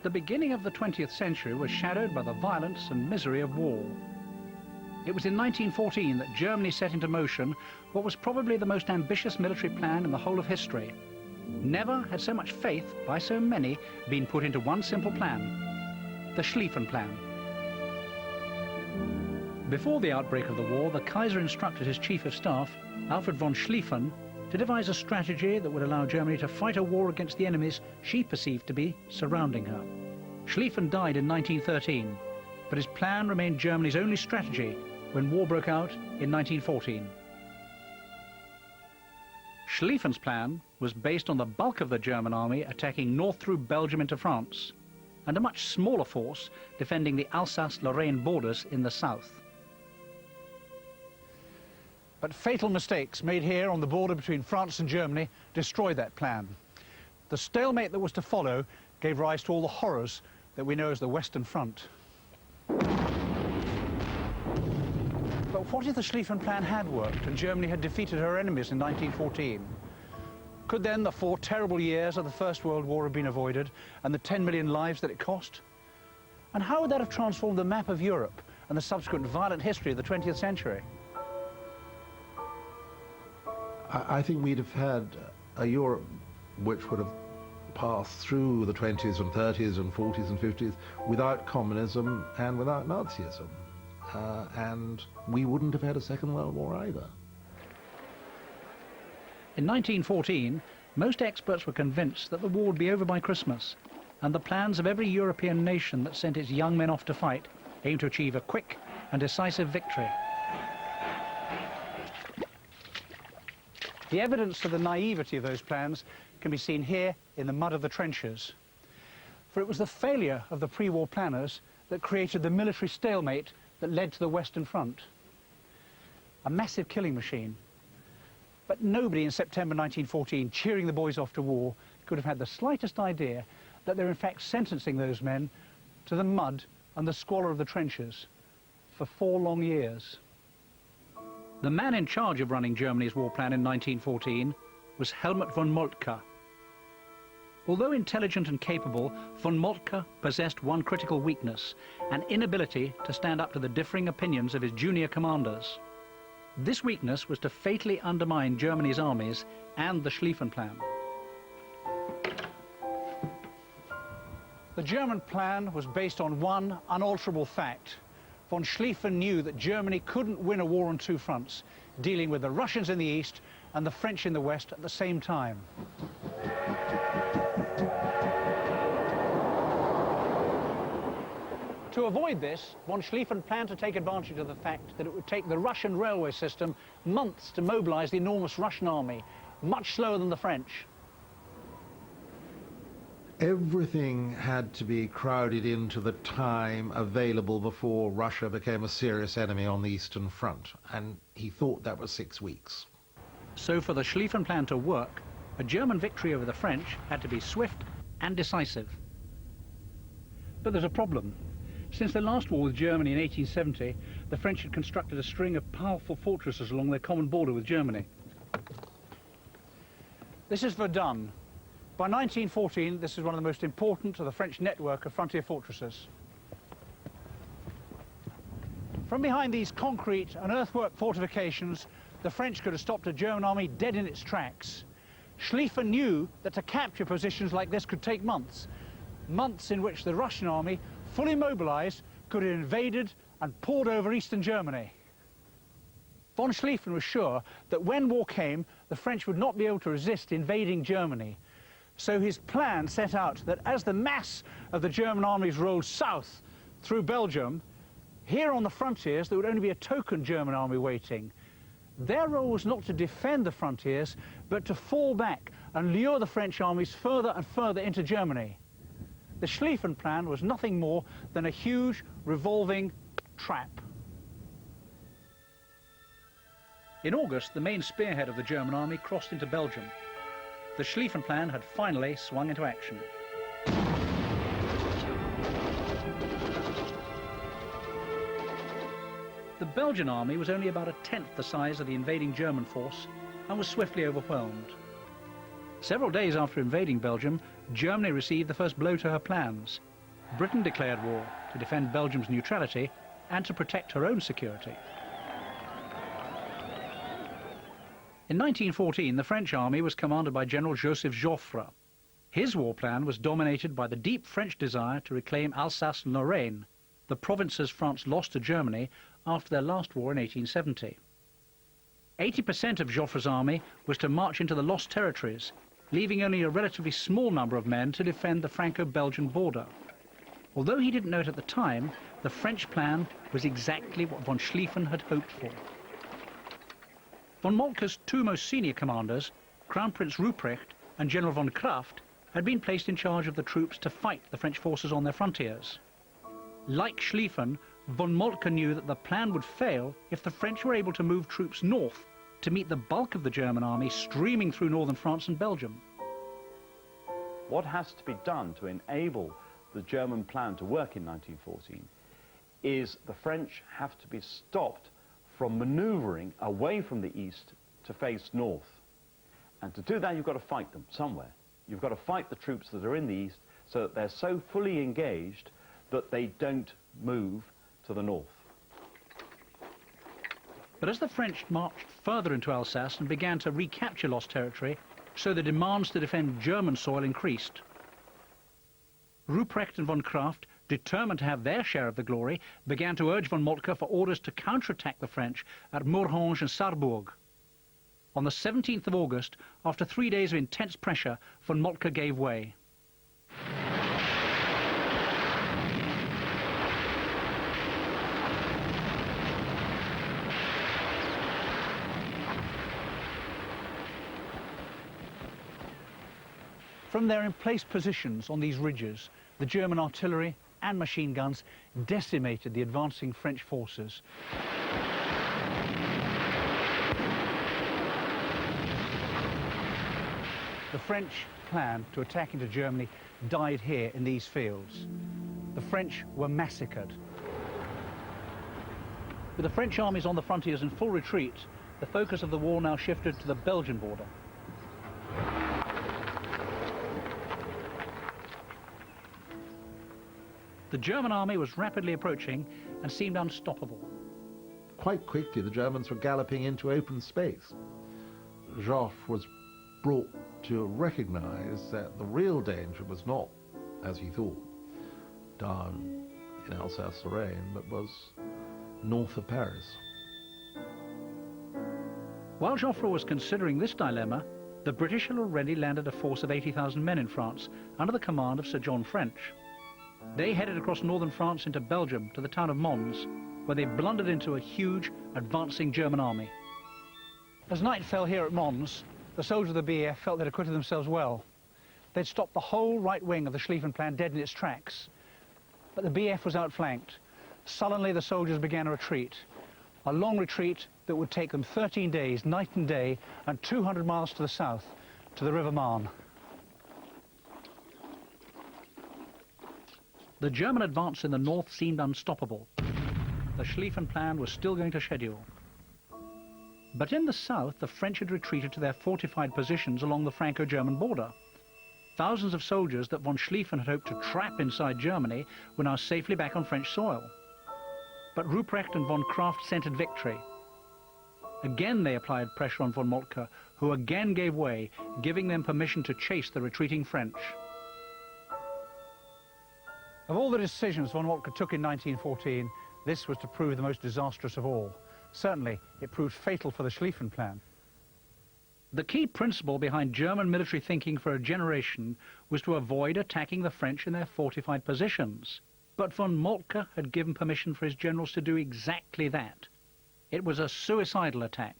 The beginning of the 20th century was shadowed by the violence and misery of war. It was in 1914 that Germany set into motion what was probably the most ambitious military plan in the whole of history. Never had so much faith by so many been put into one simple plan, the Schlieffen Plan. Before the outbreak of the war, the Kaiser instructed his chief of staff, Alfred von Schlieffen, to devise a strategy that would allow Germany to fight a war against the enemies she perceived to be surrounding her. Schlieffen died in 1913, but his plan remained Germany's only strategy when war broke out in 1914. Schlieffen's plan was based on the bulk of the German army attacking north through Belgium into France, and a much smaller force defending the Alsace-Lorraine borders in the south. But fatal mistakes made here on the border between France and Germany destroyed that plan. The stalemate that was to follow gave rise to all the horrors that we know as the Western Front. But what if the Schlieffen Plan had worked and Germany had defeated her enemies in 1914? Could then the 4 terrible years of the First World War have been avoided and the 10 million lives that it cost? And how would that have transformed the map of Europe and the subsequent violent history of the 20th century? I think we'd have had a Europe which would have passed through the 20s and 30s and 40s and 50s without communism and without Nazism. And we wouldn't have had a Second World War either. In 1914, most experts were convinced that the war would be over by Christmas, and the plans of every European nation that sent its young men off to fight aimed to achieve a quick and decisive victory. The evidence of the naivety of those plans can be seen here in the mud of the trenches. For it was the failure of the pre-war planners that created the military stalemate that led to the Western Front. A massive killing machine. But nobody in September 1914, cheering the boys off to war, could have had the slightest idea that they're in fact sentencing those men to the mud and the squalor of the trenches for 4 long years. The man in charge of running Germany's war plan in 1914 was Helmut von Moltke. Although intelligent and capable, von Moltke possessed one critical weakness, an inability to stand up to the differing opinions of his junior commanders. This weakness was to fatally undermine Germany's armies and the Schlieffen Plan. The German plan was based on one unalterable fact. Von Schlieffen knew that Germany couldn't win a war on 2 fronts, dealing with the Russians in the east and the French in the west at the same time. To avoid this, von Schlieffen planned to take advantage of the fact that it would take the Russian railway system months to mobilize the enormous Russian army, much slower than the French. Everything had to be crowded into the time available before Russia became a serious enemy on the Eastern Front, and he thought that was 6 weeks. So for the Schlieffen Plan to work, a German victory over the French had to be swift and decisive. But there's a problem. Since their last war with Germany in 1870, the French had constructed a string of powerful fortresses along their common border with Germany. This is Verdun. By 1914, this is one of the most important of the French network of frontier fortresses. From behind these concrete and earthwork fortifications, the French could have stopped a German army dead in its tracks. Schlieffen knew that to capture positions like this could take months, months in which the Russian army, fully mobilized, could have invaded and poured over eastern Germany. Von Schlieffen was sure that when war came, the French would not be able to resist invading Germany. So his plan set out that as the mass of the German armies rolled south through Belgium, here on the frontiers there would only be a token German army waiting. Their role was not to defend the frontiers, but to fall back and lure the French armies further and further into Germany. The Schlieffen Plan was nothing more than a huge revolving trap. In August, the main spearhead of the German army crossed into Belgium. The Schlieffen Plan had finally swung into action. The Belgian army was only about 1/10 the size of the invading German force and was swiftly overwhelmed. Several days after invading Belgium, Germany received the first blow to her plans. Britain declared war to defend Belgium's neutrality and to protect her own security. In 1914, the French army was commanded by General Joseph Joffre. His war plan was dominated by the deep French desire to reclaim Alsace and Lorraine, the provinces France lost to Germany after their last war in 1870. 80% of Joffre's army was to march into the lost territories, leaving only a relatively small number of men to defend the Franco-Belgian border. Although he didn't know it at the time, the French plan was exactly what von Schlieffen had hoped for. Von Moltke's two most senior commanders, Crown Prince Ruprecht and General von Kraft, had been placed in charge of the troops to fight the French forces on their frontiers. Like Schlieffen, von Moltke knew that the plan would fail if the French were able to move troops north to meet the bulk of the German army streaming through northern France and Belgium. What has to be done to enable the German plan to work in 1914 is the French have to be stopped from manoeuvring away from the east to face north. And to do that, you've got to fight them somewhere. You've got to fight the troops that are in the east so that they're so fully engaged that they don't move to the north. But as the French marched further into Alsace and began to recapture lost territory, so the demands to defend German soil increased. Ruprecht and von Kraft, determined to have their share of the glory, began to urge von Moltke for orders to counterattack the French at Morhange and Sarrebourg. On the 17th of August, after 3 days of intense pressure, von Moltke gave way. From their emplaced positions on these ridges, the German artillery and machine guns decimated the advancing French forces. The French plan to attack into Germany died here in these fields. The French were massacred. With the French armies on the frontiers in full retreat, the focus of the war now shifted to the Belgian border. The German army was rapidly approaching and seemed unstoppable. Quite quickly, the Germans were galloping into open space. Joffre was brought to recognize that the real danger was not, as he thought, down in Alsace-Lorraine, but was north of Paris. While Joffre was considering this dilemma, the British had already landed a force of 80,000 men in France under the command of Sir John French. They headed across northern France into Belgium to the town of Mons, where they blundered into a huge, advancing German army. As night fell here at Mons, the soldiers of the BF felt they'd acquitted themselves well. They'd stopped the whole right wing of the Schlieffen plan dead in its tracks. But the BF was outflanked. Sullenly, the soldiers began a retreat. A long retreat that would take them 13 days, night and day, and 200 miles to the south, to the River Marne. The German advance in the north seemed unstoppable. The Schlieffen plan was still going to schedule. But in the south, the French had retreated to their fortified positions along the Franco-German border. Thousands of soldiers that von Schlieffen had hoped to trap inside Germany were now safely back on French soil. But Ruprecht and von Kraft scented victory. Again they applied pressure on von Moltke, who again gave way, giving them permission to chase the retreating French. Of all the decisions von Moltke took in 1914, this was to prove the most disastrous of all. Certainly, it proved fatal for the Schlieffen plan. The key principle behind German military thinking for a generation was to avoid attacking the French in their fortified positions. But von Moltke had given permission for his generals to do exactly that. It was a suicidal attack.